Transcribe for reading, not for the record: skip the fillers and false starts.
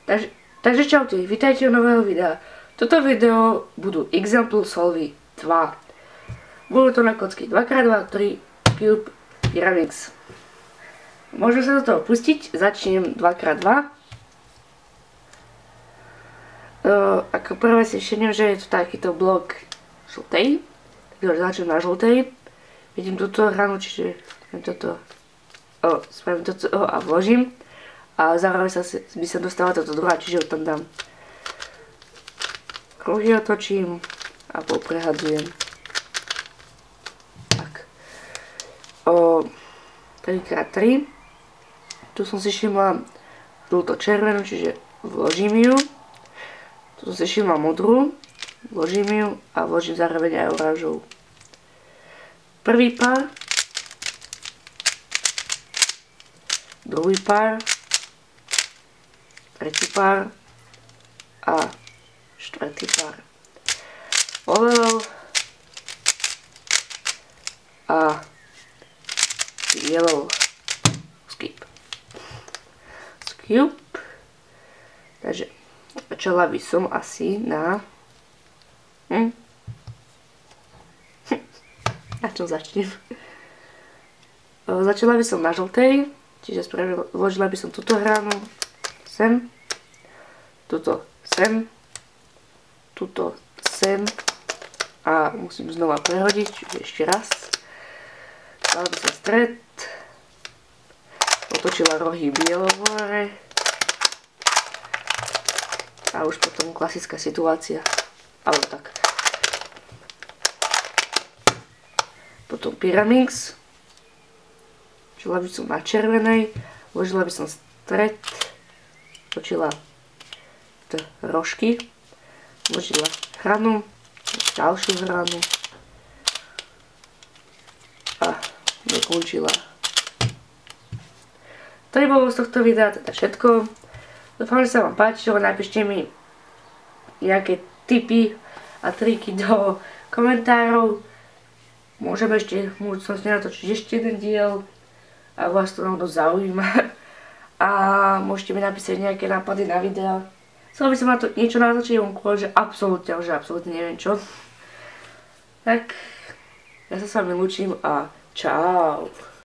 Takže čaute, vítajte u nového videa. Toto video budú Example Solvy 2. Budú to na kocky 2x2, 3, Cube, Pyraminx. Môžeme sa do toho pustiť, začnem 2x2. Ako prvé si všimnem, že je to takýto blok žltej. Takže začnem na žltej. Vidím túto hranu, čiže spravím toto a vložím. A zároveň by sa dostala toto druhá, čiže ho tam dám. Kruhy otočím a poprehadzujem. Tak. 3x3. Tu som si všimla žlto-červenú, čiže vložím ju. Tu som si všimla modrú, vložím ju a vložím zároveň aj oranžovú. Prvý pár. Druhý pár. Tretí pár a štvrtý pár. Oleov a yellow skip. Takže začala by som asi na... Na čom začnem? Začala by som na žltej, čiže vložila by som túto hranu sem, tuto sem, tuto sem a musím znova prehodiť, čiže ešte raz. Dala by som stred, otočila rohy bielo hore a už potom klasická situácia, alebo tak. Potom Pyraminx, vložila by som na červenej, vložila by som stred, točila rožky, vložila hranu, ďalšiu hranu a dokončila. To je bolo z tohto videa teda všetko. Dúfam, že sa vám páčilo, napíšte mi nejaké tipy a triky do komentárov. Môžeme ešte v budúcnosti natočiť ešte jeden diel, ak vás to náhodou zaujíma. A môžete mi napísať nejaké nápady na videa. Chcel by som na to niečo natočiť, že absolútne neviem čo. Tak, ja sa s vami lúčim a čau.